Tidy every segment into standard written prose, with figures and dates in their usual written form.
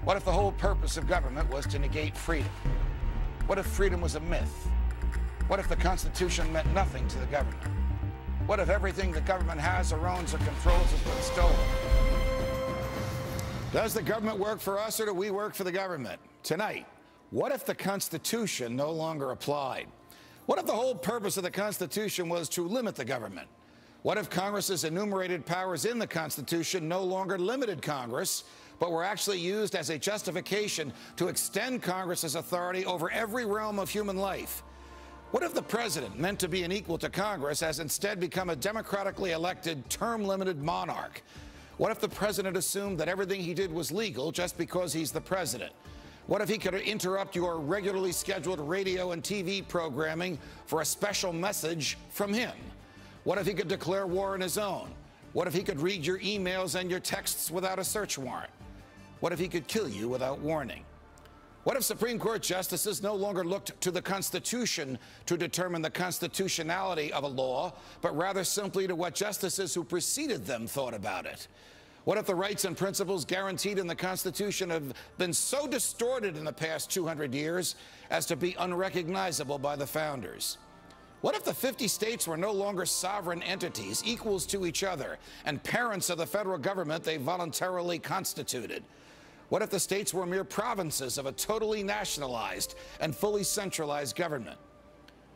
What if the whole purpose of government was to negate freedom? What if freedom was a myth? What if the Constitution meant nothing to the government? What if everything the government has or owns or controls has been stolen? Does the government work for us or do we work for the government? Tonight, what if the Constitution no longer applied? What if the whole purpose of the Constitution was to limit the government? What if Congress's enumerated powers in the Constitution no longer limited Congress, but were actually used as a justification to extend Congress's authority over every realm of human life? What if the president, meant to be an equal to Congress, has instead become a democratically elected, term-limited monarch? What if the president assumed that everything he did was legal just because he's the president? What if he could interrupt your regularly scheduled radio and TV programming for a special message from him? What if he could declare war on his own? What if he could read your emails and your texts without a search warrant? What if he could kill you without warning? What if Supreme Court justices no longer looked to the Constitution to determine the constitutionality of a law, but rather simply to what justices who preceded them thought about it? What if the rights and principles guaranteed in the Constitution have been so distorted in the past 200 years as to be unrecognizable by the founders? What if the 50 states were no longer sovereign entities, equals to each other, and parents of the federal government they voluntarily constituted? What if the states were mere provinces of a totally nationalized and fully centralized government?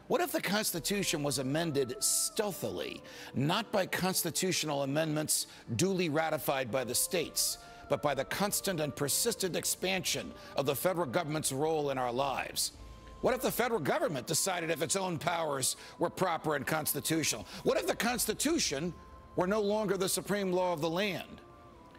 What if the Constitution was amended stealthily, not by constitutional amendments duly ratified by the states, but by the constant and persistent expansion of the federal government's role in our lives? What if the federal government decided if its own powers were proper and constitutional? What if the Constitution were no longer the supreme law of the land?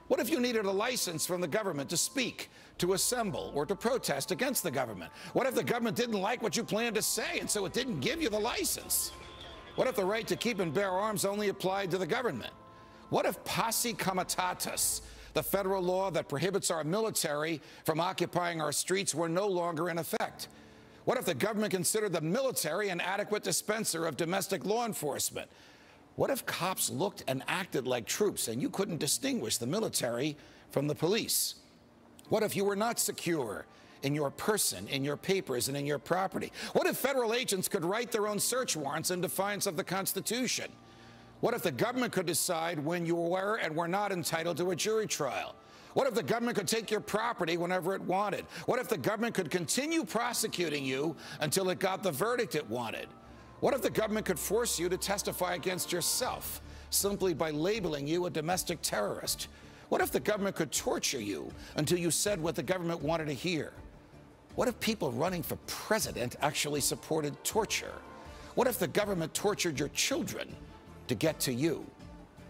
What if you needed a license from the government to speak, to assemble, or to protest against the government? What if the government didn't like what you planned to say, and so it didn't give you the license? What if the right to keep and bear arms only applied to the government? What if posse comitatus, the federal law that prohibits our military from occupying our streets, were no longer in effect? What if the government considered the military an adequate dispenser of domestic law enforcement? What if cops looked and acted like troops and you couldn't distinguish the military from the police? What if you were not secure in your person, in your papers, and in your property? What if federal agents could write their own search warrants in defiance of the Constitution? What if the government could decide when you were and were not entitled to a jury trial? What if the government could take your property whenever it wanted? What if the government could continue prosecuting you until it got the verdict it wanted? What if the government could force you to testify against yourself simply by labeling you a domestic terrorist? What if the government could torture you until you said what the government wanted to hear? What if people running for president actually supported torture? What if the government tortured your children to get to you?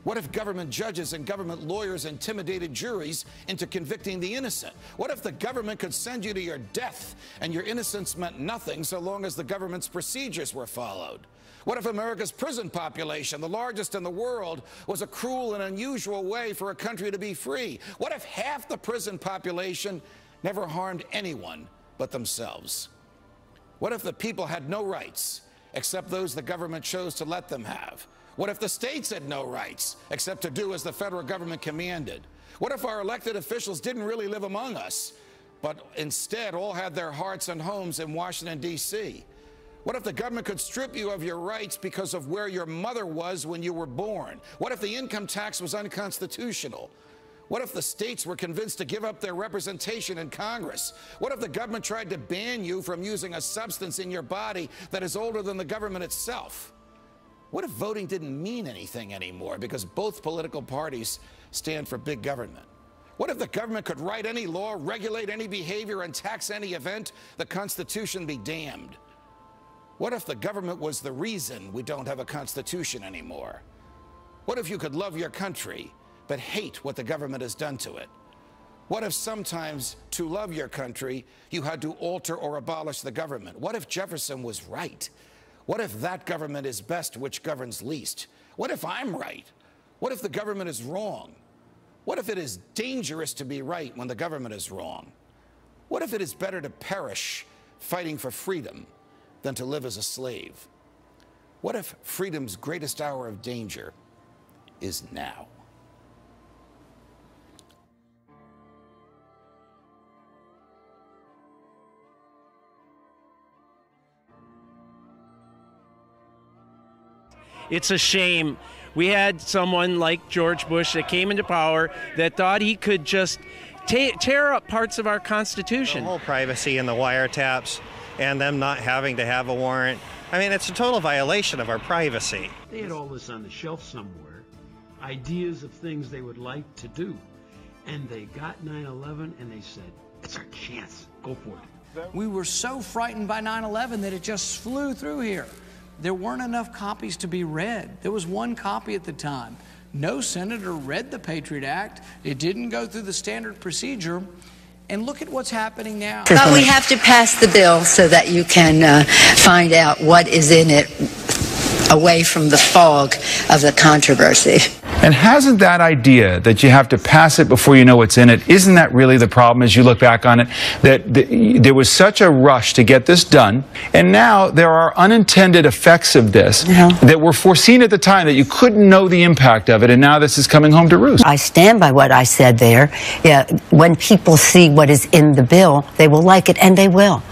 What if government judges and government lawyers intimidated juries into convicting the innocent? What if the government could send you to your death and your innocence meant nothing so long as the government's procedures were followed? What if America's prison population, the largest in the world, was a cruel and unusual way for a country to be free? What if half the prison population never harmed anyone but themselves? What if the people had no rights except those the government chose to let them have? What if the states had no rights except to do as the federal government commanded? What if our elected officials didn't really live among us, but instead all had their hearts and homes in Washington, D.C.? What if the government could strip you of your rights because of where your mother was when you were born? What if the income tax was unconstitutional? What if the states were convinced to give up their representation in Congress? What if the government tried to ban you from using a substance in your body that is older than the government itself? What if voting didn't mean anything anymore because both political parties stand for big government? What if the government could write any law, regulate any behavior, and tax any event? The Constitution be damned. What if the government was the reason we don't have a Constitution anymore? What if you could love your country but hate what the government has done to it? What if sometimes to love your country you had to alter or abolish the government? What if Jefferson was right? What if that government is best which governs least? What if I'm right? What if the government is wrong? What if it is dangerous to be right when the government is wrong? What if it is better to perish fighting for freedom than to live as a slave? What if freedom's greatest hour of danger is now? It's a shame. We had someone like George Bush that came into power that thought he could just tear up parts of our Constitution. The whole privacy and the wiretaps and them not having to have a warrant. I mean, it's a total violation of our privacy. They had all this on the shelf somewhere, ideas of things they would like to do. And they got 9/11 and they said, it's our chance, go for it. We were so frightened by 9/11 that it just flew through here. There weren't enough copies to be read. There was one copy at the time. No senator read the Patriot Act. It didn't go through the standard procedure. And look at what's happening now. But we have to pass the bill so that you can find out what is in it away from the fog of the controversy. And hasn't that idea that you have to pass it before you know what's in it, isn't that really the problem as you look back on it? That there was such a rush to get this done, and now there are unintended effects of this that were foreseen at the time that you couldn't know the impact of it, and now this is coming home to roost. I stand by what I said there. Yeah, when people see what is in the bill, they will like it, and they will.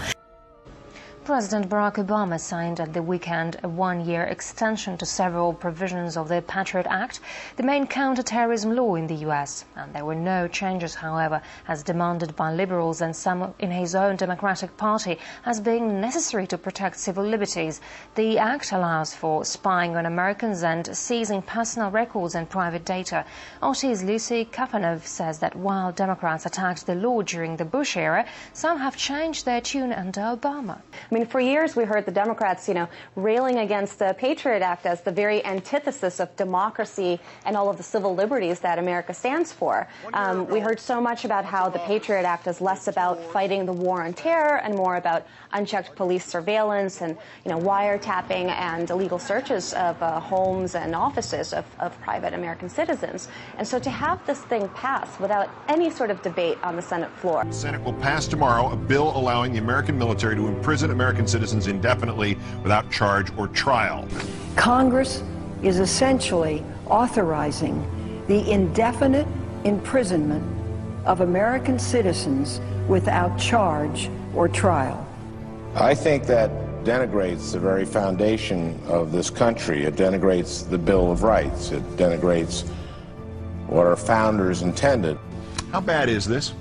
President Barack Obama signed at the weekend a one-year extension to several provisions of the Patriot Act, the main counter-terrorism law in the U.S. And there were no changes, however, as demanded by liberals and some in his own Democratic Party as being necessary to protect civil liberties. The Act allows for spying on Americans and seizing personal records and private data. RT's Lucy Kafanov says that while Democrats attacked the law during the Bush era, some have changed their tune under Obama. I mean, for years we heard the Democrats, railing against the Patriot Act as the very antithesis of democracy and all of the civil liberties that America stands for. We heard so much about how the Patriot Act is less about fighting the war on terror and more about unchecked police surveillance and, wiretapping and illegal searches of homes and offices of private American citizens. And so to have this thing pass without any sort of debate on the Senate floor. The Senate will pass tomorrow a bill allowing the American military to imprison American citizens indefinitely without charge or trial. Congress is essentially authorizing the indefinite imprisonment of American citizens without charge or trial. I think that denigrates the very foundation of this country. It denigrates the Bill of Rights. It denigrates what our founders intended. How bad is this?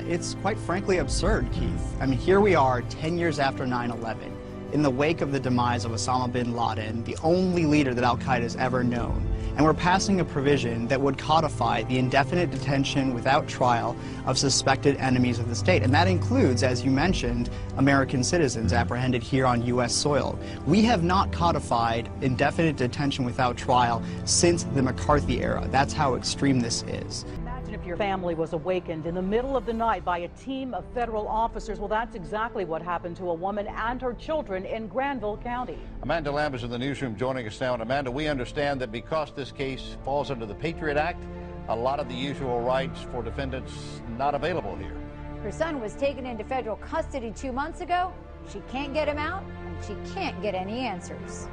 It's quite frankly absurd, Keith. I mean, here we are 10 years after 9/11, in the wake of the demise of Osama bin Laden, the only leader that al-Qaeda has ever known, and we're passing a provision that would codify the indefinite detention without trial of suspected enemies of the state. And that includes, as you mentioned, American citizens apprehended here on U.S. soil. We have not codified indefinite detention without trial since the McCarthy era. That's how extreme this is. If your family was awakened in the middle of the night by a team of federal officers, well, that's exactly what happened to a woman and her children in Granville County. Amanda Lamb is in the newsroom joining us now. And Amanda, we understand that because this case falls under the Patriot Act, a lot of the usual rights for defendants not available here. Her son was taken into federal custody 2 months ago. She can't get him out, and she can't get any answers.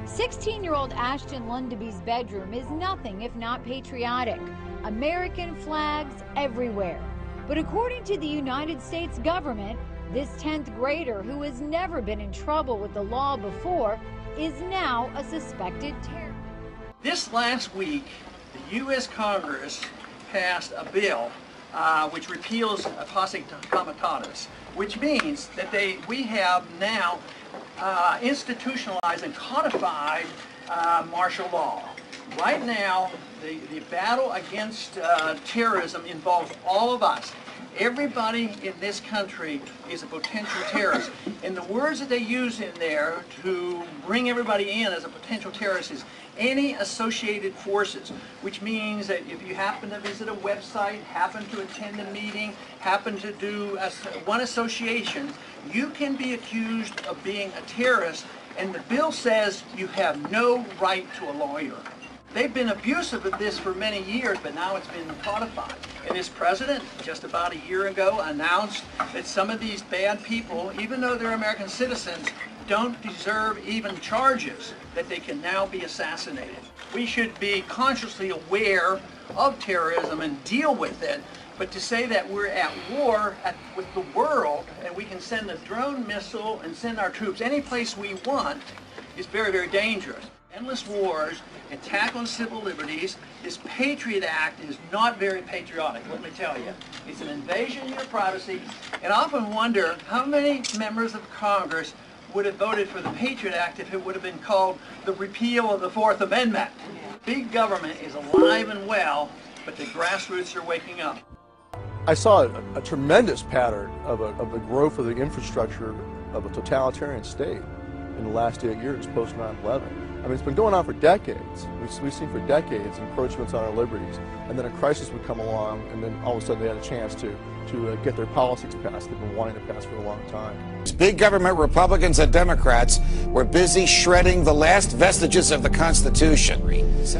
16-year-old Ashton Lundeby's bedroom is nothing if not patriotic. American flags everywhere. But according to the United States government, this 10th grader, who has never been in trouble with the law before, is now a suspected terrorist. This last week, the U.S. Congress passed a bill which repeals posse comitatus, which means that we have now institutionalized and codified martial law. Right now, the battle against terrorism involves all of us. Everybody in this country is a potential terrorist. And the words that they use in there to bring everybody in as a potential terrorist is any associated forces, which means that if you happen to visit a website, happen to attend a meeting, happen to do one association, you can be accused of being a terrorist, and the bill says you have no right to a lawyer. They've been abusive of this for many years, but now it's been codified. And this president, just about a year ago, announced that some of these bad people, even though they're American citizens, don't deserve even charges, that they can now be assassinated. We should be consciously aware of terrorism and deal with it, but to say that we're at war with the world and we can send a drone missile and send our troops any place we want is very, very dangerous. Endless wars, attack on civil liberties. This Patriot Act is not very patriotic, let me tell you. It's an invasion of your privacy, and I often wonder how many members of Congress would have voted for the Patriot Act if it would have been called the repeal of the Fourth Amendment. Big government is alive and well, but the grassroots are waking up. I saw a tremendous pattern of the growth of the infrastructure of a totalitarian state in the last 8 years post 9/11. I mean, it's been going on for decades. We've seen for decades encroachments on our liberties, and then a crisis would come along, and then all of a sudden they had a chance to get their policies passed they've been wanting to pass for a long time. Big government Republicans and Democrats were busy shredding the last vestiges of the Constitution.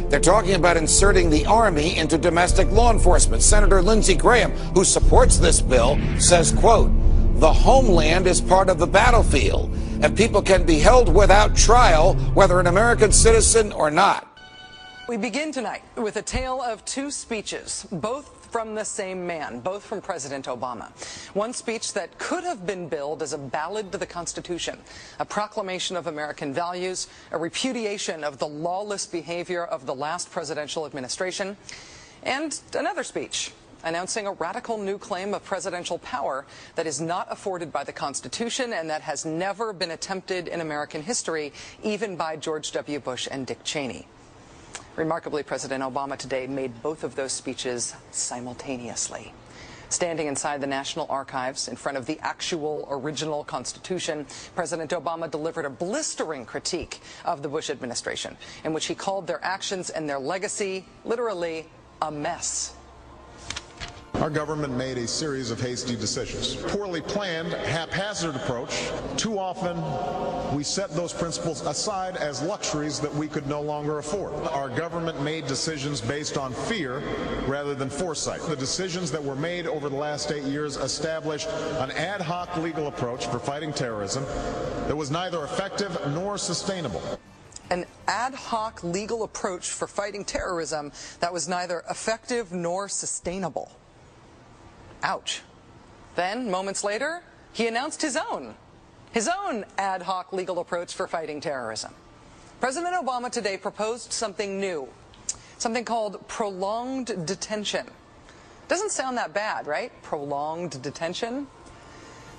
They're talking about inserting the Army into domestic law enforcement. Senator Lindsey Graham, who supports this bill, says, quote, "The homeland is part of the battlefield, and people can be held without trial, whether an American citizen or not." We begin tonight with a tale of two speeches, both from the same man, both from President Obama. One speech that could have been billed as a ballad to the Constitution, a proclamation of American values, a repudiation of the lawless behavior of the last presidential administration, and another speech announcing a radical new claim of presidential power that is not afforded by the Constitution and that has never been attempted in American history, even by George W. Bush and Dick Cheney. Remarkably, President Obama today made both of those speeches simultaneously. Standing inside the National Archives in front of the actual original Constitution, President Obama delivered a blistering critique of the Bush administration, in which he called their actions and their legacy literally a mess. Our government made a series of hasty decisions. Poorly planned, haphazard approach. Too often, we set those principles aside as luxuries that we could no longer afford. Our government made decisions based on fear rather than foresight. The decisions that were made over the last 8 years established an ad hoc legal approach for fighting terrorism that was neither effective nor sustainable. An ad hoc legal approach for fighting terrorism that was neither effective nor sustainable. Ouch. Then, moments later, he announced his own ad hoc legal approach for fighting terrorism. President Obama today proposed something new, something called prolonged detention. Doesn't sound that bad, right? Prolonged detention.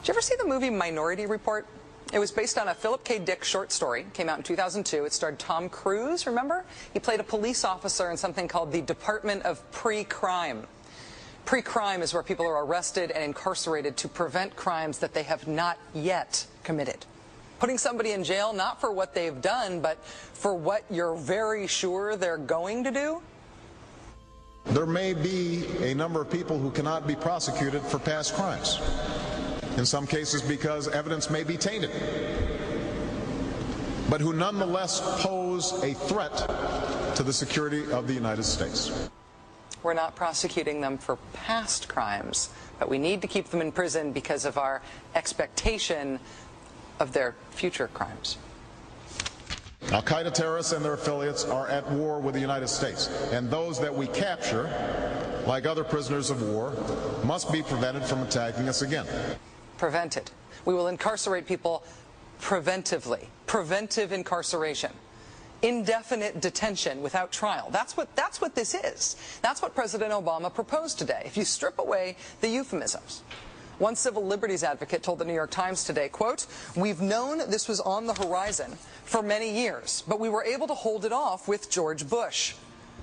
Did you ever see the movie Minority Report? It was based on a Philip K. Dick short story. It came out in 2002. It starred Tom Cruise, remember? He played a police officer in something called the Department of Pre-Crime. Pre-crime is where people are arrested and incarcerated to prevent crimes that they have not yet committed. Putting somebody in jail not for what they've done, but for what you're very sure they're going to do. There may be a number of people who cannot be prosecuted for past crimes. In some cases because evidence may be tainted, but who nonetheless pose a threat to the security of the United States. We're not prosecuting them for past crimes, but we need to keep them in prison because of our expectation of their future crimes. Al-Qaeda terrorists and their affiliates are at war with the United States, and those that we capture, like other prisoners of war, must be prevented from attacking us again. Prevented. We will incarcerate people preventively. Preventive incarceration. Indefinite detention without trial. That's what this is. That's what President Obama proposed today, if you strip away the euphemisms. One civil liberties advocate told the New York Times today, quote, "We've known this was on the horizon for many years, but we were able to hold it off with George Bush.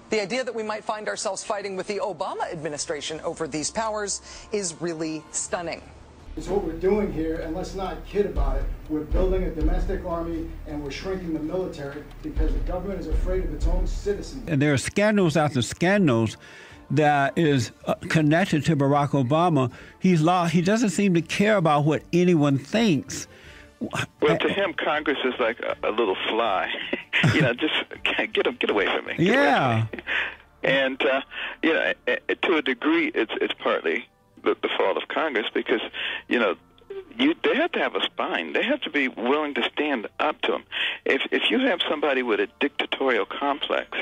The idea that we might find ourselves fighting with the Obama administration over these powers is really stunning." It's what we're doing here, and let's not kid about it. We're building a domestic army, and we're shrinking the military because the government is afraid of its own citizens. And there are scandals after scandals that is connected to Barack Obama. He doesn't seem to care about what anyone thinks. Well, to him, Congress is like a little fly. Just get away from me. Yeah. And to a degree, it's partly the fault of Congress because, they have to have a spine. They have to be willing to stand up to them. If you have somebody with a dictatorial complex,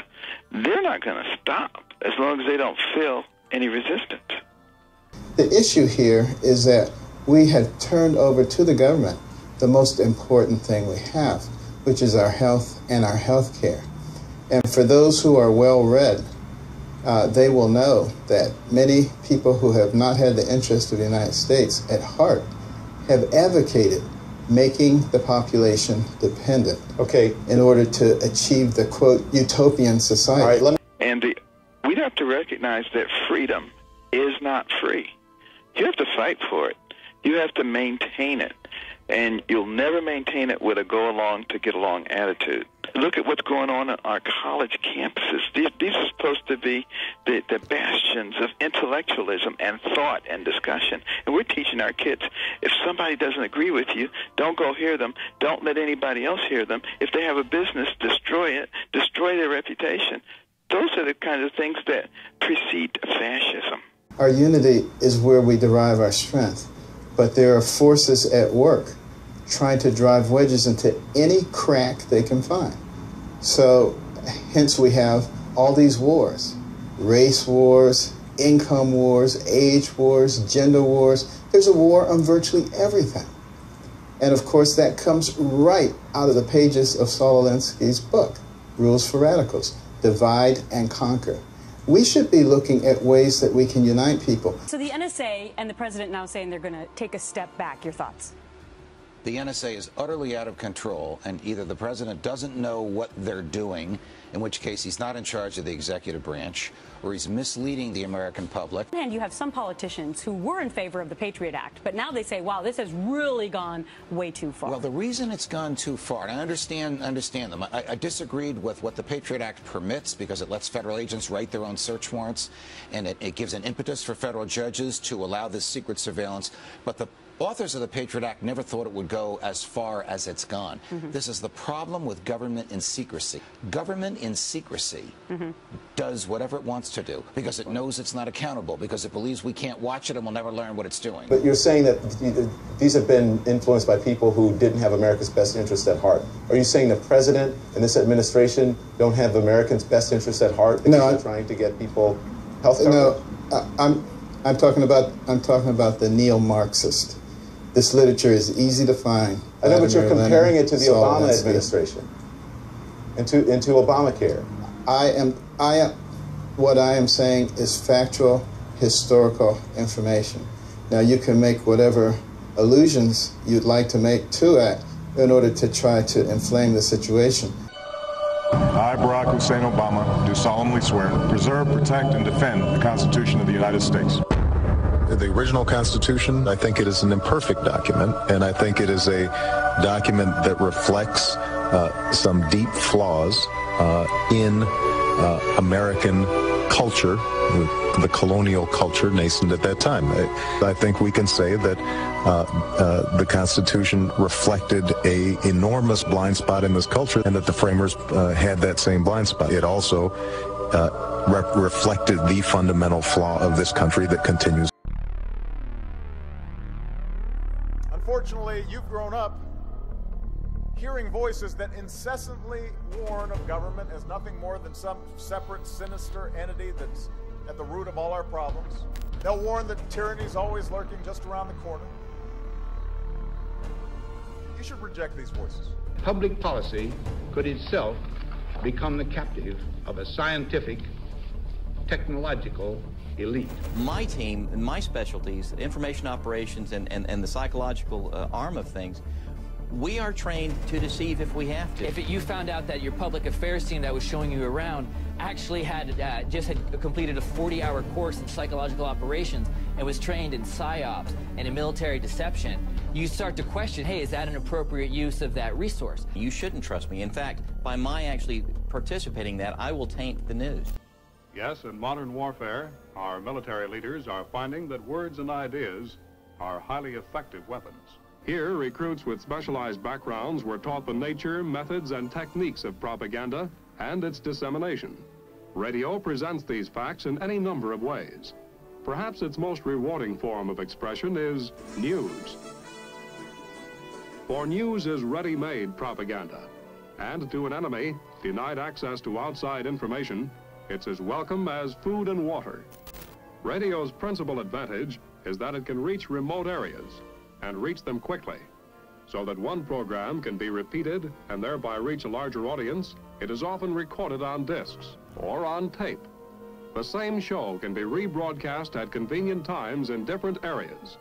they're not going to stop as long as they don't feel any resistance. The issue here is that we have turned over to the government the most important thing we have, which is our health and our health care. And for those who are well-read, they will know that many people who have not had the interest of the United States at heart have advocated making the population dependent in order to achieve the, quote, utopian society. All right, and we'd have to recognize that freedom is not free. You have to fight for it. You have to maintain it. And you'll never maintain it with a go-along to get along attitude. Look at what's going on our college campuses. These are supposed to be the bastions of intellectualism and thought and discussion. And we're teaching our kids, if somebody doesn't agree with you, don't go hear them. Don't let anybody else hear them. If they have a business, destroy it. Destroy their reputation. Those are the kinds of things that precede fascism. Our unity is where we derive our strength. But there are forces at work trying to drive wedges into any crack they can find. So hence we have all these wars, race wars, income wars, age wars, gender wars. There's a war on virtually everything. And of course that comes right out of the pages of Saul Alinsky's book, Rules for Radicals, Divide and Conquer. We should be looking at ways that we can unite people. So the NSA and the president now saying they're going to take a step back. Your thoughts? The NSA is utterly out of control, and either the president doesn't know what they're doing, in which case he's not in charge of the executive branch, or he's misleading the American public. And you have some politicians who were in favor of the Patriot Act, but now they say, wow, this has really gone way too far. Well, the reason it's gone too far, and I understand them. I disagreed with what the Patriot Act permits because it lets federal agents write their own search warrants, and it gives an impetus for federal judges to allow this secret surveillance. But the authors of the Patriot Act never thought it would go as far as it's gone. This is the problem with government in secrecy. Government in secrecy does whatever it wants to do because it knows it's not accountable, because it believes we can't watch it and we'll never learn what it's doing. But you're saying that these have been influenced by people who didn't have America's best interest at heart. Are you saying the president and this administration don't have Americans' best interest at heart? No, they're trying to get people health coverage? No, I'm talking about the neo-Marxist. This literature is easy to find. I know, but you're comparing it to the Obama administration and to Obamacare. What I am saying is factual, historical information. Now, you can make whatever allusions you'd like to make to it in order to try to inflame the situation. I, Barack Hussein Obama, do solemnly swear to preserve, protect, and defend the Constitution of the United States. The original Constitution, I think it is an imperfect document, and I think it is a document that reflects some deep flaws in American culture, the colonial culture nascent at that time. I think we can say that the Constitution reflected an enormous blind spot in this culture, and that the framers had that same blind spot. It also reflected the fundamental flaw of this country that continues. Unfortunately, you've grown up hearing voices that incessantly warn of government as nothing more than some separate, sinister entity that's at the root of all our problems. They'll warn that tyranny is always lurking just around the corner. You should reject these voices. Public policy could itself become the captive of a scientific, technological elite. My team and my specialties, information operations and the psychological arm of things, we are trained to deceive if we have to. If you found out that your public affairs team that was showing you around actually had just completed a 40-hour course in psychological operations and was trained in psyops and in military deception, you start to question, hey, is that an appropriate use of that resource? You shouldn't trust me. In fact, by my actually participating in that, I will taint the news. Yes, in modern warfare, our military leaders are finding that words and ideas are highly effective weapons. Here, recruits with specialized backgrounds were taught the nature, methods, and techniques of propaganda and its dissemination. Radio presents these facts in any number of ways. Perhaps its most rewarding form of expression is news. For news is ready-made propaganda, and to an enemy denied access to outside information, it's as welcome as food and water. Radio's principal advantage is that it can reach remote areas and reach them quickly. So that one program can be repeated and thereby reach a larger audience, it is often recorded on discs or on tape. The same show can be rebroadcast at convenient times in different areas.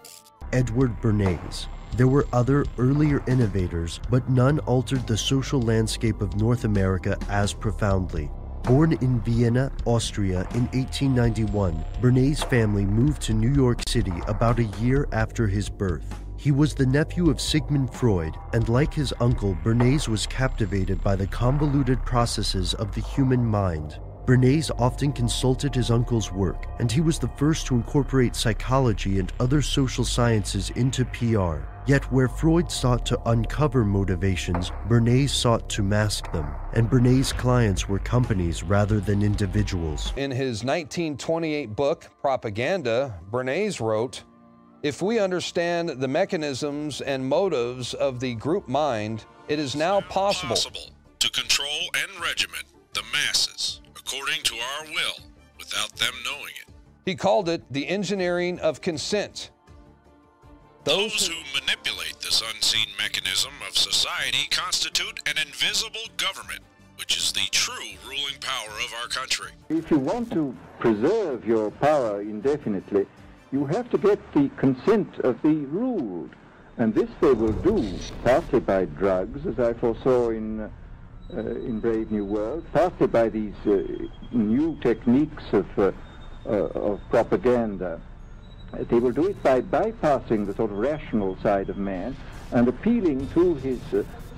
Edward Bernays. There were other earlier innovators, but none altered the social landscape of North America as profoundly. Born in Vienna, Austria in 1891, Bernays' family moved to New York City about a year after his birth. He was the nephew of Sigmund Freud, and like his uncle, Bernays was captivated by the convoluted processes of the human mind. Bernays often consulted his uncle's work, and he was the first to incorporate psychology and other social sciences into PR. Yet where Freud sought to uncover motivations, Bernays sought to mask them, and Bernays' clients were companies rather than individuals. In his 1928 book, Propaganda, Bernays wrote, "If we understand the mechanisms and motives of the group mind, it is now possible to control and regiment the masses according to our will without them knowing it." He called it the engineering of consent. Those who manipulate this unseen mechanism of society constitute an invisible government, which is the true ruling power of our country. If you want to preserve your power indefinitely, you have to get the consent of the ruled. And this they will do, partly by drugs, as I foresaw in Brave New World, partly by these new techniques of propaganda. They will do it by bypassing the sort of rational side of man and appealing to his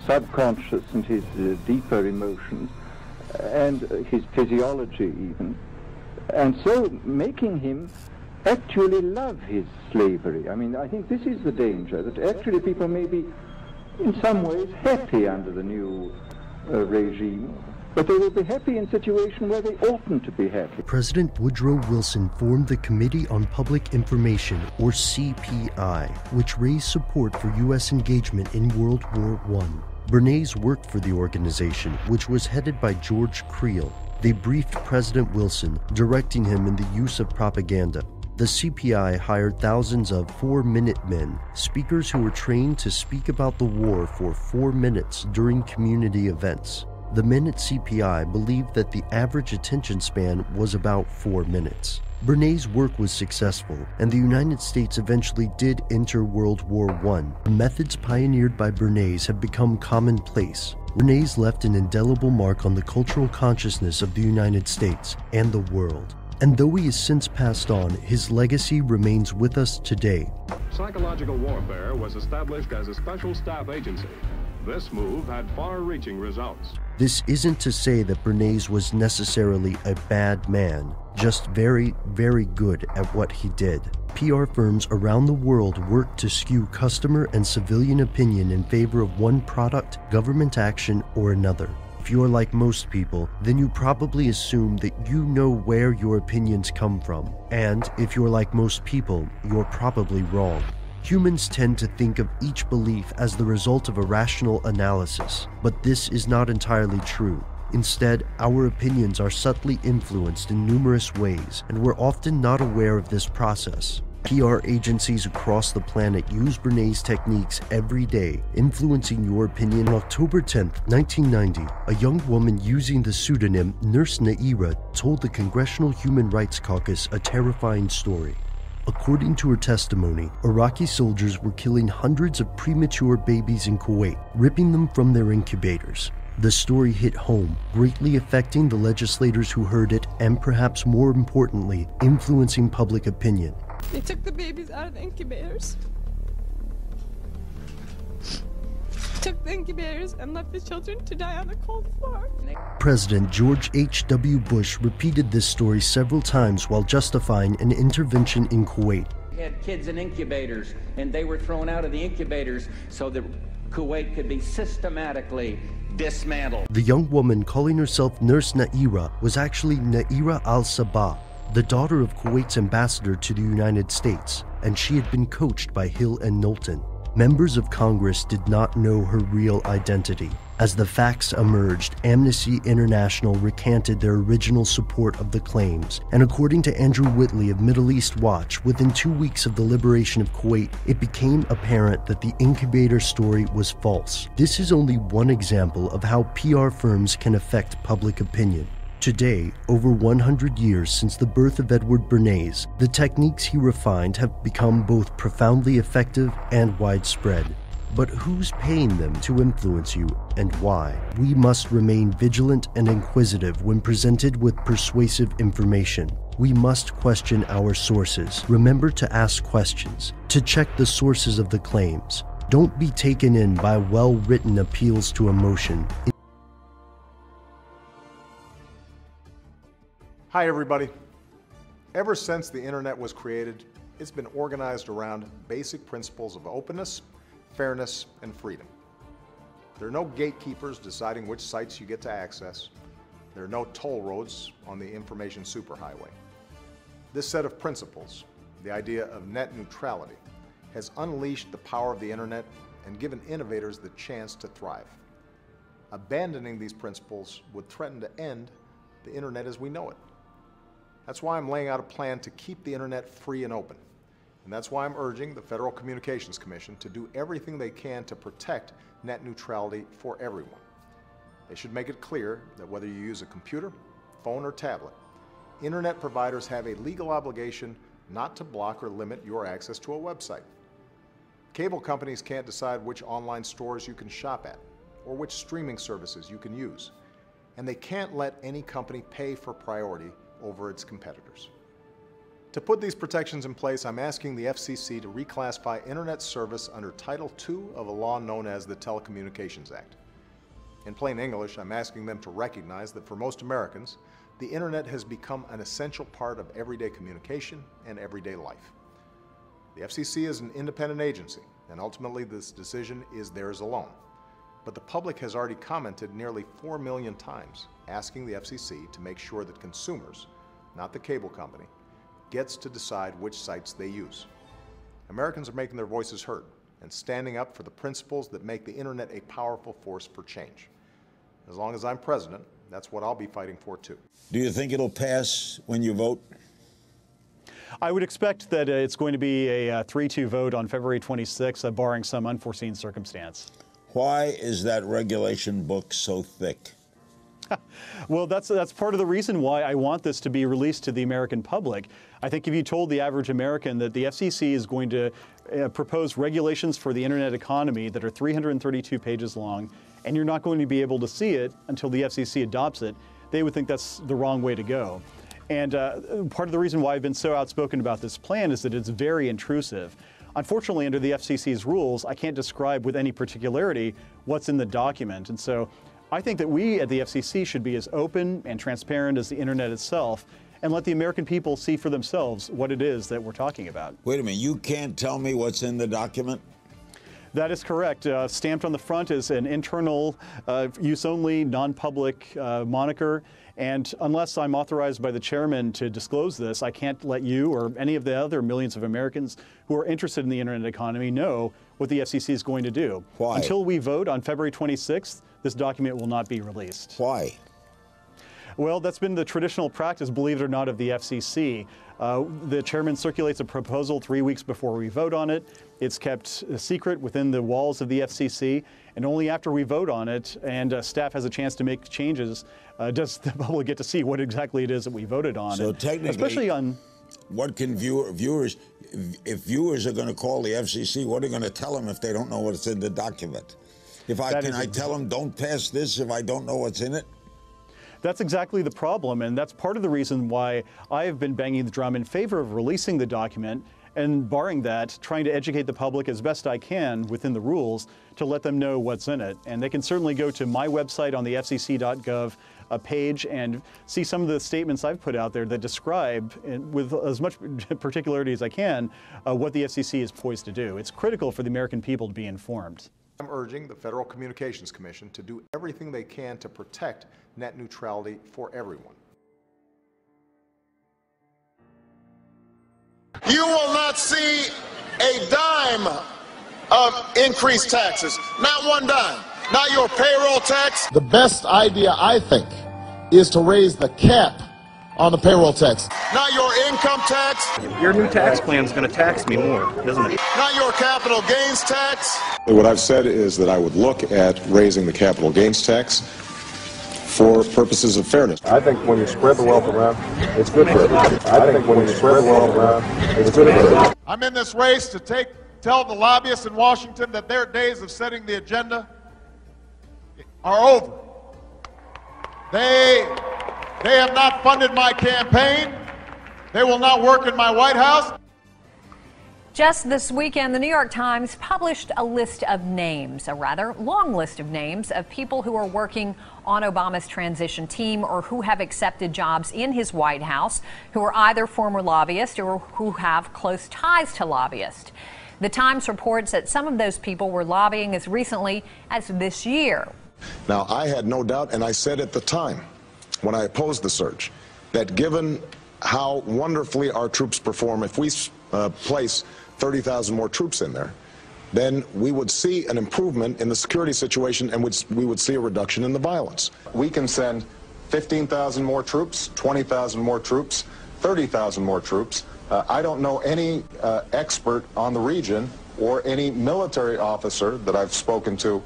subconscious and his deeper emotions and his physiology even, and so making him actually love his slavery. I mean, I think this is the danger, that actually people may be in some ways happy under the new regime, but they will be happy in situations where they oughtn't to be happy. President Woodrow Wilson formed the Committee on Public Information, or CPI, which raised support for U.S. engagement in World War I. Bernays worked for the organization, which was headed by George Creel. They briefed President Wilson, directing him in the use of propaganda. The CPI hired thousands of 4-minute men, speakers who were trained to speak about the war for 4 minutes during community events. The men at CPI believed that the average attention span was about 4 minutes. Bernays' work was successful, and the United States eventually did enter World War I. The methods pioneered by Bernays have become commonplace. Bernays left an indelible mark on the cultural consciousness of the United States and the world. And though he has since passed on, his legacy remains with us today. Psychological warfare was established as a special staff agency. This move had far-reaching results. This isn't to say that Bernays was necessarily a bad man, just very, very good at what he did. PR firms around the world work to skew customer and civilian opinion in favor of one product, government action, or another. If you're like most people, then you probably assume that you know where your opinions come from. And if you're like most people, you're probably wrong. Humans tend to think of each belief as the result of a rational analysis, but this is not entirely true. Instead, our opinions are subtly influenced in numerous ways, and we're often not aware of this process. PR agencies across the planet use Bernays' techniques every day, influencing your opinion. On October 10, 1990, a young woman using the pseudonym Nurse Naira told the Congressional Human Rights Caucus a terrifying story. According to her testimony, Iraqi soldiers were killing hundreds of premature babies in Kuwait, ripping them from their incubators. The story hit home, greatly affecting the legislators who heard it and, perhaps more importantly, influencing public opinion. They took the babies out of the incubators. Took the incubators and left the children to die on the cold floor. President George H.W. Bush repeated this story several times while justifying an intervention in Kuwait. We had kids in incubators, and they were thrown out of the incubators so that Kuwait could be systematically dismantled. The young woman calling herself Nurse Naira was actually Naira al-Sabah, the daughter of Kuwait's ambassador to the United States, and she had been coached by Hill and Knowlton. Members of Congress did not know her real identity. As the facts emerged, Amnesty International recanted their original support of the claims, and according to Andrew Whitley of Middle East Watch, within 2 weeks of the liberation of Kuwait, it became apparent that the incubator story was false. This is only one example of how PR firms can affect public opinion. Today, over 100 years since the birth of Edward Bernays, the techniques he refined have become both profoundly effective and widespread. But who's paying them to influence you, and why? We must remain vigilant and inquisitive when presented with persuasive information. We must question our sources. Remember to ask questions, to check the sources of the claims. Don't be taken in by well-written appeals to emotion. Hi, everybody. Ever since the internet was created, it's been organized around basic principles of openness, fairness, and freedom. There are no gatekeepers deciding which sites you get to access. There are no toll roads on the information superhighway. This set of principles, the idea of net neutrality, has unleashed the power of the internet and given innovators the chance to thrive. Abandoning these principles would threaten to end the internet as we know it. That's why I'm laying out a plan to keep the internet free and open. And that's why I'm urging the Federal Communications Commission to do everything they can to protect net neutrality for everyone. They should make it clear that whether you use a computer, phone, or tablet, internet providers have a legal obligation not to block or limit your access to a website. Cable companies can't decide which online stores you can shop at or which streaming services you can use. And they can't let any company pay for priority over its competitors. To put these protections in place, I'm asking the FCC to reclassify internet service under Title II of a law known as the Telecommunications Act. In plain English, I'm asking them to recognize that for most Americans, the internet has become an essential part of everyday communication and everyday life. The FCC is an independent agency, and ultimately this decision is theirs alone. But the public has already commented nearly 4 million times, asking the FCC to make sure that consumers, not the cable company, gets to decide which sites they use. Americans are making their voices heard and standing up for the principles that make the internet a powerful force for change. As long as I'm president, that's what I'll be fighting for too. Do you think it'll pass when you vote? I would expect that it's going to be a 3-2 vote on February 26th, barring some unforeseen circumstance. Why is that regulation book so thick? Well, that's part of the reason why I want this to be released to the American public. I think if you told the average American that the FCC is going to propose regulations for the internet economy that are 332 pages long, and you're not going to be able to see it until the FCC adopts it, they would think that's the wrong way to go. And part of the reason why I've been so outspoken about this plan is that it's very intrusive. Unfortunately, under the FCC's rules, I can't describe with any particularity what's in the document. And so I think that we at the FCC should be as open and transparent as the internet itself and let the American people see for themselves what it is that we're talking about. Wait a minute, you can't tell me what's in the document? That is correct. Stamped on the front is an internal, use-only, non-public moniker. And unless I'm authorized by the chairman to disclose this, I can't let you or any of the other millions of Americans who are interested in the internet economy know what the FCC is going to do. Why? Until we vote on February 26th, this document will not be released. Why? Well, that's been the traditional practice, believe it or not, of the FCC. The chairman circulates a proposal 3 weeks before we vote on it. It's kept secret within the walls of the FCC, and only after we vote on it and staff has a chance to make changes does the public get to see what exactly it is that we voted on. So and technically, especially on what can viewers, if viewers are going to call the FCC, what are you going to tell them if they don't know what's in the document? Can I tell them don't pass this if I don't know what's in it? That's exactly the problem, and that's part of the reason why I have been banging the drum in favor of releasing the document and, barring that, trying to educate the public as best I can within the rules to let them know what's in it. And they can certainly go to my website on the FCC.gov page and see some of the statements I've put out there that describe, with as much particularity as I can, what the FCC is poised to do. It's critical for the American people to be informed. I'm urging the Federal Communications Commission to do everything they can to protect net neutrality for everyone. You will not see a dime of increased taxes. Not one dime. Not your payroll tax. The best idea, I think, is to raise the cap on the payroll tax. Not your income tax. Your new tax plan is going to tax me more, isn't it? Not your capital gains tax. What I've said is that I would look at raising the capital gains tax for purposes of fairness. I think when you spread the wealth around, it's good for everybody. I think when you spread the wealth around, it's good for everybody. I'm in this race to tell the lobbyists in Washington that their days of setting the agenda are over. They have not funded my campaign. They will not work in my White House. Just this weekend, the New York Times published a list of names, a rather long list of names of people who are working on Obama's transition team or who have accepted jobs in his White House, who are either former lobbyists or who have close ties to lobbyists. The Times reports that some of those people were lobbying as recently as this year. Now, I had no doubt, and I said at the time, when I opposed the surge, that given how wonderfully our troops perform, if we place 30,000 more troops in there, then we would see an improvement in the security situation and we would see a reduction in the violence. We can send 15,000 more troops, 20,000 more troops, 30,000 more troops. I don't know any expert on the region or any military officer that I've spoken to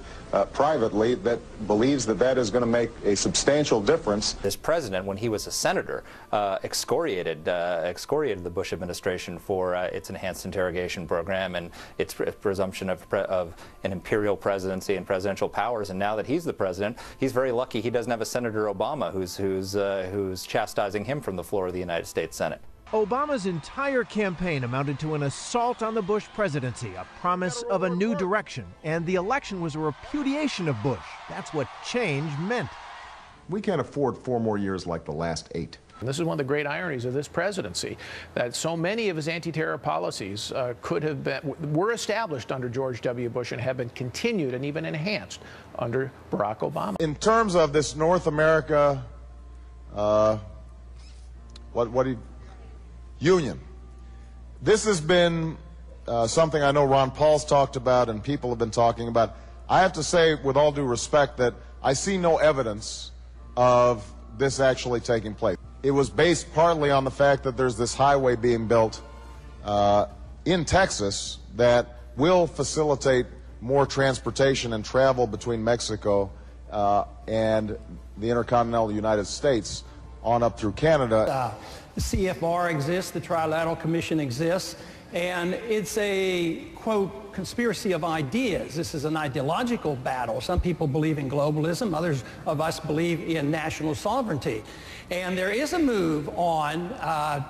privately that believes that that is going to make a substantial difference. This president, when he was a senator, excoriated the Bush administration for its enhanced interrogation program and its presumption of an imperial presidency and presidential powers. And now that he's the president, he's very lucky he doesn't have a Senator Obama who's chastising him from the floor of the United States Senate. Obama's entire campaign amounted to an assault on the Bush presidency, a promise of a new direction, and the election was a repudiation of Bush. That's what change meant. We can't afford 4 more years like the last 8. And this is one of the great ironies of this presidency, that so many of his anti-terror policies were established under George W. Bush and have been continued and even enhanced under Barack Obama. In terms of this North America, Union. This has been something I know Ron Paul's talked about and people have been talking about. I have to say, with all due respect, that I see no evidence of this actually taking place. It was based partly on the fact that there's this highway being built in Texas that will facilitate more transportation and travel between Mexico and the intercontinental United States on up through Canada. The CFR exists, the Trilateral Commission exists, and it's a, quote, conspiracy of ideas. This is an ideological battle. Some people believe in globalism, others of us believe in national sovereignty. And there is a move on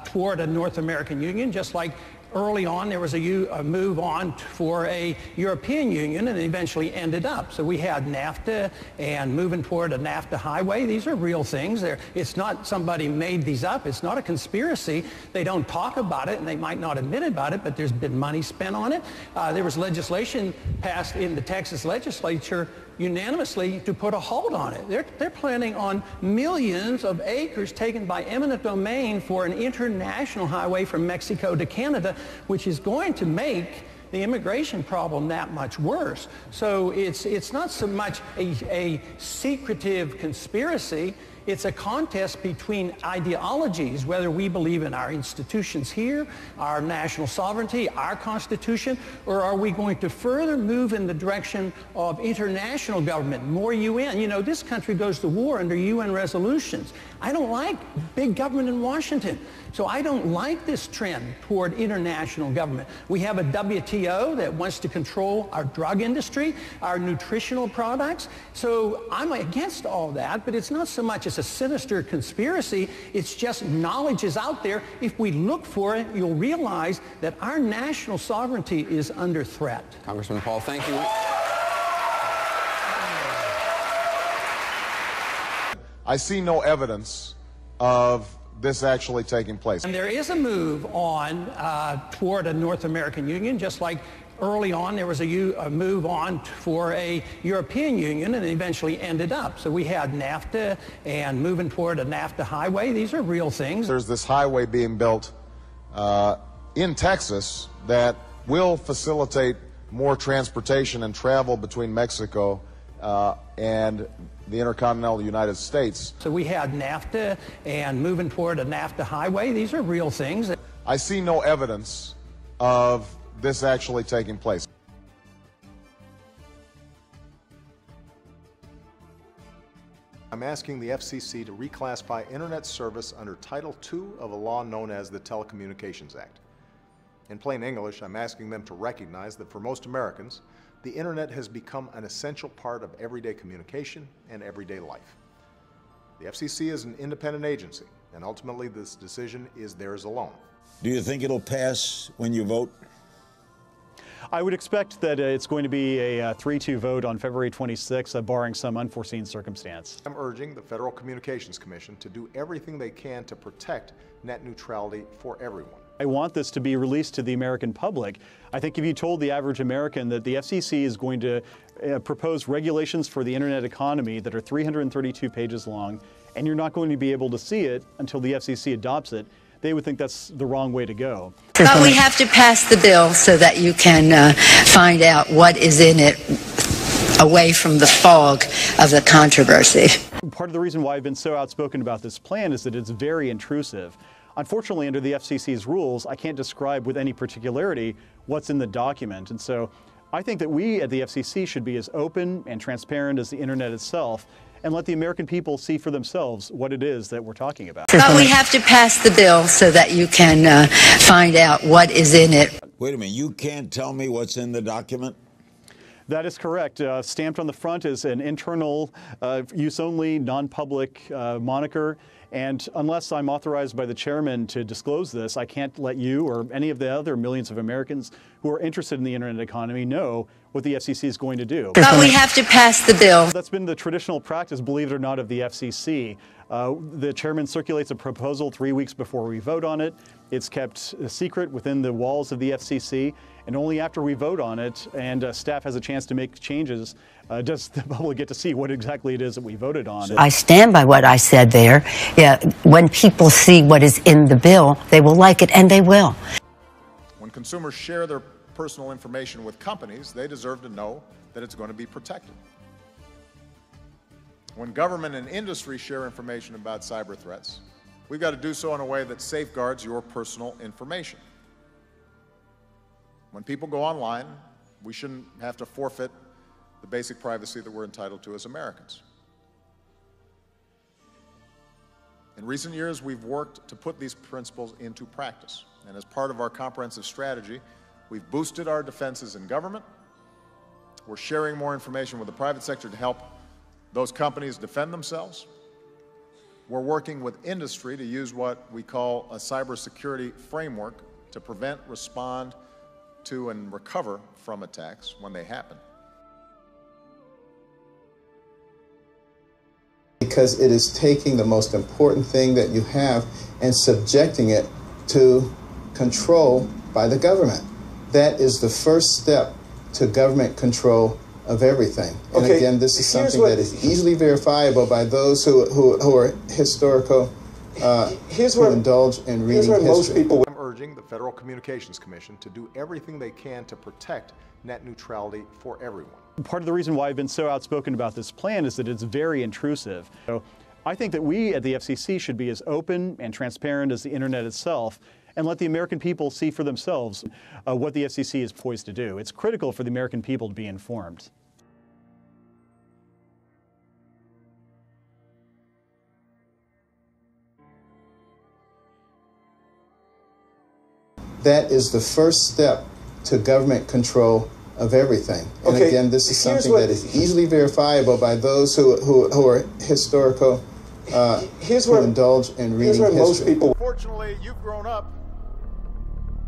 toward a North American Union, just like early on there was a move on for a European Union, and it eventually ended up. So we had NAFTA and moving toward a NAFTA highway. These are real things. It's not somebody made these up. It's not a conspiracy. They don't talk about it, and they might not admit about it, but there's been money spent on it. There was legislation passed in the Texas legislature unanimously to put a hold on it. They're planning on millions of acres taken by eminent domain for an international highway from Mexico to Canada, which is going to make the immigration problem that much worse. So it's not so much a secretive conspiracy. It's a contest between ideologies, whether we believe in our institutions here, our national sovereignty, our Constitution, or are we going to further move in the direction of international government, more UN? You know, this country goes to war under UN resolutions. I don't like big government in Washington. So I don't like this trend toward international government. We have a WTO that wants to control our drug industry, our nutritional products. So I'm against all that, but it's not so much as a sinister conspiracy. It's just knowledge is out there. If we look for it, you'll realize that our national sovereignty is under threat. Congressman Paul, thank you. I see no evidence of this actually taking place. And there is a move on toward a North American Union, just like early on there was a move on for a European Union, and it eventually ended up. So we had NAFTA and moving toward a NAFTA highway. These are real things. There's this highway being built in Texas that will facilitate more transportation and travel between Mexico and the intercontinental United States. So we had NAFTA and moving toward a NAFTA highway. These are real things. I see no evidence of this actually taking place. I'm asking the FCC to reclassify Internet service under Title II of a law known as the Telecommunications Act. In plain English, I'm asking them to recognize that for most Americans, the Internet has become an essential part of everyday communication and everyday life. The FCC is an independent agency, and ultimately this decision is theirs alone. Do you think it'll pass when you vote? I would expect that it's going to be a 3-2 vote on February 26th, barring some unforeseen circumstance. I'm urging the Federal Communications Commission to do everything they can to protect net neutrality for everyone. I want this to be released to the American public. I think if you told the average American that the FCC is going to propose regulations for the internet economy that are 332 pages long, and you're not going to be able to see it until the FCC adopts it, they would think that's the wrong way to go. But we have to pass the bill so that you can find out what is in it away from the fog of the controversy. Part of the reason why I've been so outspoken about this plan is that it's very intrusive. Unfortunately, under the FCC's rules, I can't describe with any particularity what's in the document. And so I think that we at the FCC should be as open and transparent as the internet itself and let the American people see for themselves what it is that we're talking about. But we have to pass the bill so that you can find out what is in it. Wait a minute, you can't tell me what's in the document? That is correct. Stamped on the front is an internal, use-only, non-public moniker. And unless I'm authorized by the chairman to disclose this, I can't let you or any of the other millions of Americans who are interested in the internet economy know what the FCC is going to do. But we have to pass the bill. That's been the traditional practice, believe it or not, of the FCC. The chairman circulates a proposal 3 weeks before we vote on it. It's kept secret within the walls of the FCC, and only after we vote on it and staff has a chance to make changes does the public get to see what exactly it is that we voted on. I stand by what I said there. Yeah, when people see what is in the bill, they will like it, and they will. When consumers share their personal information with companies, they deserve to know that it's going to be protected. When government and industry share information about cyber threats, we've got to do so in a way that safeguards your personal information. When people go online, we shouldn't have to forfeit the basic privacy that we're entitled to as Americans. In recent years, we've worked to put these principles into practice, and as part of our comprehensive strategy, we've boosted our defenses in government. We're sharing more information with the private sector to help those companies defend themselves. We're working with industry to use what we call a cybersecurity framework to prevent, respond to, and recover from attacks when they happen. Because it is taking the most important thing that you have and subjecting it to control by the government. That is the first step to government control of everything. And okay, again, this is something that is easily verifiable by those who are historical, who indulge in reading history. I'm urging the Federal Communications Commission to do everything they can to protect net neutrality for everyone. Part of the reason why I've been so outspoken about this plan is that it's very intrusive. So I think that we at the FCC should be as open and transparent as the internet itself and let the American people see for themselves what the FCC is poised to do. It's critical for the American people to be informed. That is the first step to government control of everything. And again, this is something that is easily verifiable by those who are historical, who indulge in reading history. Unfortunately, you've grown up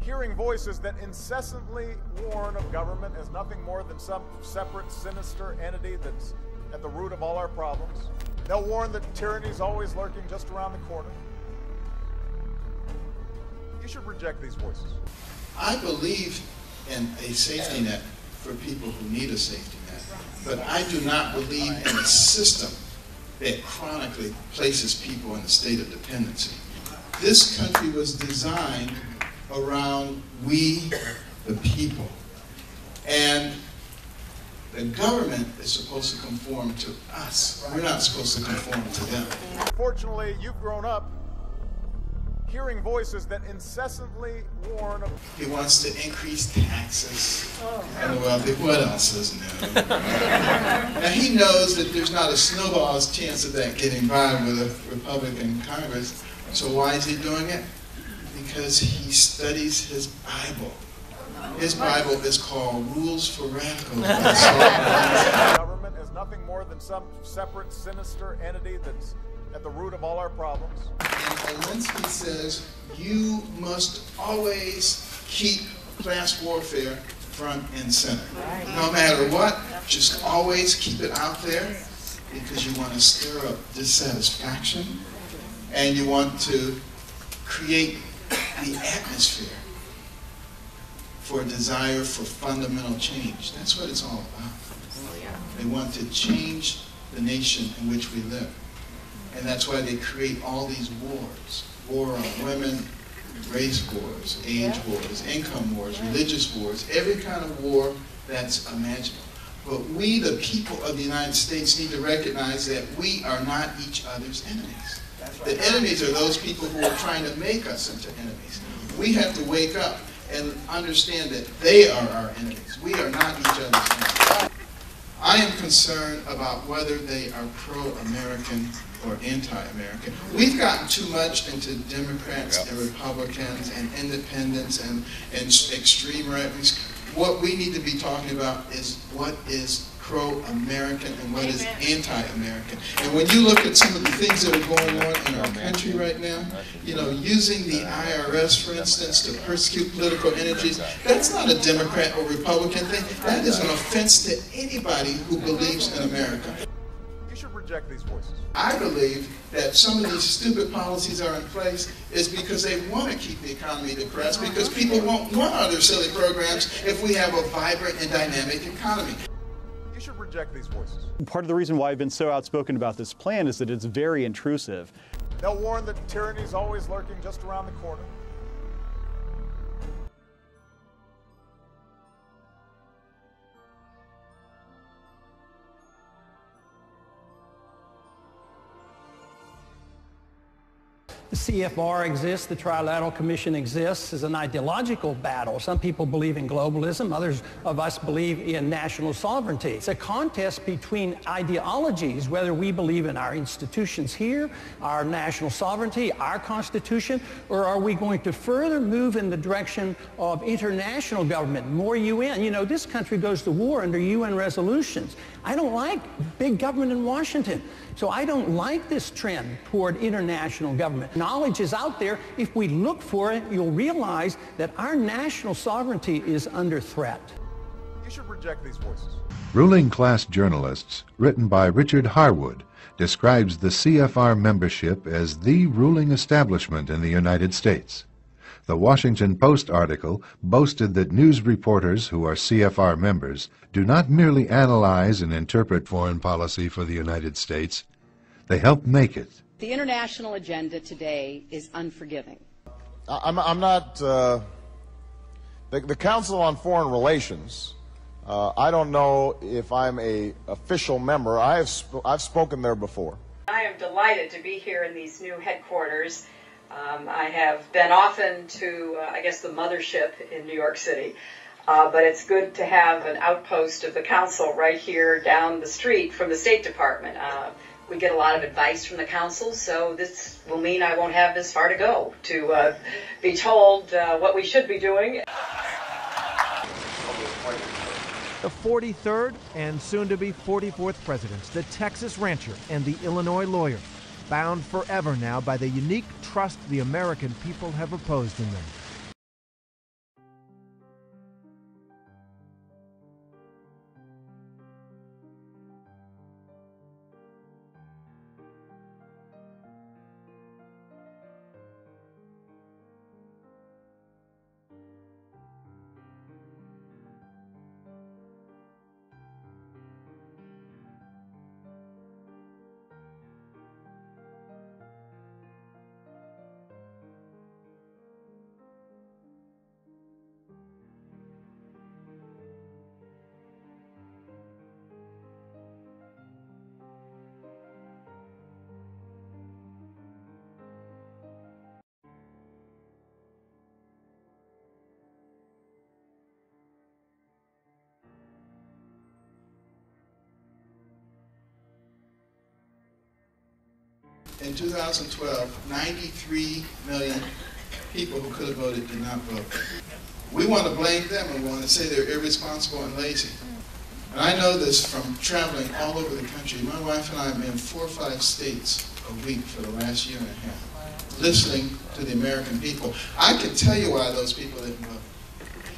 hearing voices that incessantly warn of government as nothing more than some separate, sinister entity that's at the root of all our problems. They'll warn that tyranny is always lurking just around the corner. You should reject these voices. I believe in a safety net for people who need a safety net, but I do not believe in a system that chronically places people in a state of dependency. This country was designed around we, the people. And the government is supposed to conform to us. We're not supposed to conform to them. Unfortunately, you've grown up hearing voices that incessantly warn of... He wants to increase taxes on the wealthy. What else is new? Now he knows that there's not a snowball's chance of that getting by with a Republican Congress. So why is he doing it? Because he studies his Bible. His Bible is called Rules for Radicals. Government is nothing more than some separate, sinister entity that's at the root of all our problems. And Alinsky says you must always keep class warfare front and center. No matter what, just always keep it out there because you want to stir up dissatisfaction and you want to create the atmosphere for a desire for fundamental change. That's what it's all about. They want to change the nation in which we live. And that's why they create all these wars. War on women, race wars, age wars, income wars, religious wars, every kind of war that's imaginable. But we, the people of the United States, need to recognize that we are not each other's enemies. The enemies are those people who are trying to make us into enemies. We have to wake up and understand that they are our enemies. We are not each other's enemies. I am concerned about whether they are pro-American or anti-American. We've gotten too much into Democrats and Republicans and independents and extreme right-wings. What we need to be talking about is what is pro-American and what is anti-American. And when you look at some of the things that are going on in our country right now, you know, using the IRS, for instance, to persecute political entities, that's not a Democrat or Republican thing. That is an offense to anybody who believes in America. You should reject these voices. I believe that some of these stupid policies are in place is because they want to keep the economy depressed, because people won't want other silly programs if we have a vibrant and dynamic economy. You should reject these voices. Part of the reason why I've been so outspoken about this plan is that it's very intrusive. They'll warn that tyranny is always lurking just around the corner. The CFR exists, the Trilateral Commission exists as an ideological battle. Some people believe in globalism, others of us believe in national sovereignty. It's a contest between ideologies, whether we believe in our institutions here, our national sovereignty, our Constitution, or are we going to further move in the direction of international government, more UN? You know, this country goes to war under UN resolutions. I don't like big government in Washington. So I don't like this trend toward international government. Knowledge is out there. If we look for it, you'll realize that our national sovereignty is under threat. You should reject these voices. Ruling Class Journalists, written by Richard Harwood, describes the CFR membership as the ruling establishment in the United States. The Washington Post article boasted that news reporters who are CFR members do not merely analyze and interpret foreign policy for the United States, they help make it. The international agenda today is unforgiving. I'm not, the Council on Foreign Relations, I don't know if I'm an official member. I've spoken there before. I am delighted to be here in these new headquarters. I have been often to, I guess, the mothership in New York City, but it's good to have an outpost of the council right here down the street from the State Department. We get a lot of advice from the council, so this will mean I won't have this far to go to be told what we should be doing. The 43rd and soon-to-be 44th presidents, the Texas rancher and the Illinois lawyer, bound forever now by the unique trust the American people have reposed in them. in 2012, 93 million people who could have voted did not vote. We want to blame them and we want to say they're irresponsible and lazy. And I know this from traveling all over the country. My wife and I have been in 4 or 5 states a week for the last year and a half, listening to the American people. I can tell you why those people didn't vote.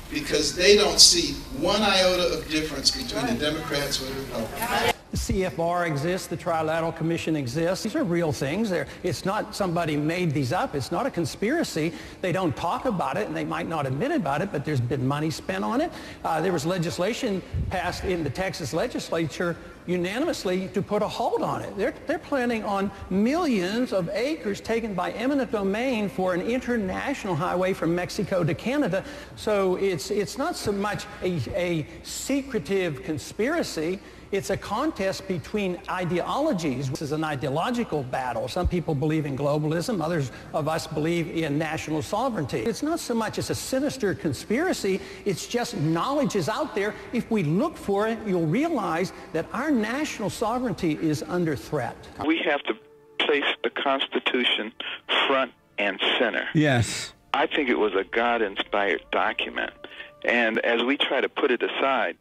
Because they don't see one iota of difference between the Democrats or the Republicans. The CFR exists, the Trilateral Commission exists. These are real things. It's not somebody made these up. It's not a conspiracy. They don't talk about it, and they might not admit about it, but there's been money spent on it. There was legislation passed in the Texas legislature unanimously to put a halt on it. They're planning on millions of acres taken by eminent domain for an international highway from Mexico to Canada. So it's not so much a secretive conspiracy. It's a contest between ideologies. This is an ideological battle. Some people believe in globalism. Others of us believe in national sovereignty. It's not so much as a sinister conspiracy. It's just knowledge is out there. If we look for it, you'll realize that our national sovereignty is under threat. We have to place the Constitution front and center. Yes. I think it was a God-inspired document. And as we try to put it aside,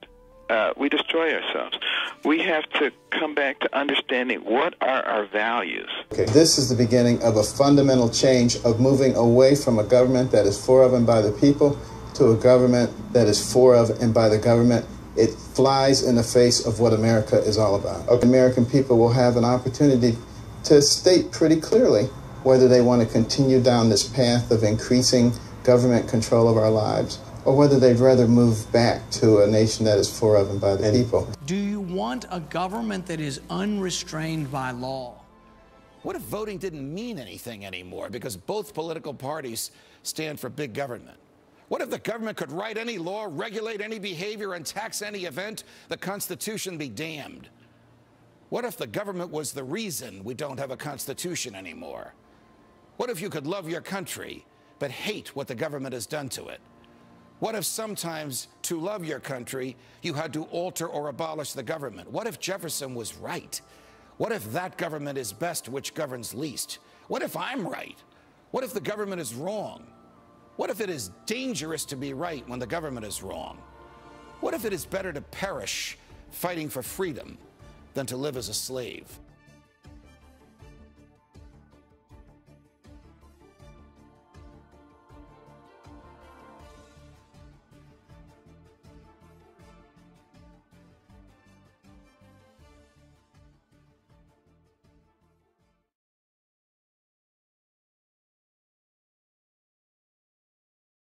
we destroy ourselves. We have to come back to understanding what are our values. Okay. This is the beginning of a fundamental change of moving away from a government that is for of and by the people to a government that is for of and by the government. It flies in the face of what America is all about. Okay. American people will have an opportunity to state pretty clearly whether they want to continue down this path of increasing government control of our lives, or whether they'd rather move back to a nation that is for of and by the people. Do you want a government that is unrestrained by law? What if voting didn't mean anything anymore because both political parties stand for big government? What if the government could write any law, regulate any behavior, and tax any event? The Constitution be damned. What if the government was the reason we don't have a Constitution anymore? What if you could love your country but hate what the government has done to it? What if sometimes, to love your country, you had to alter or abolish the government? What if Jefferson was right? What if that government is best which governs least? What if I'm right? What if the government is wrong? What if it is dangerous to be right when the government is wrong? What if it is better to perish fighting for freedom than to live as a slave?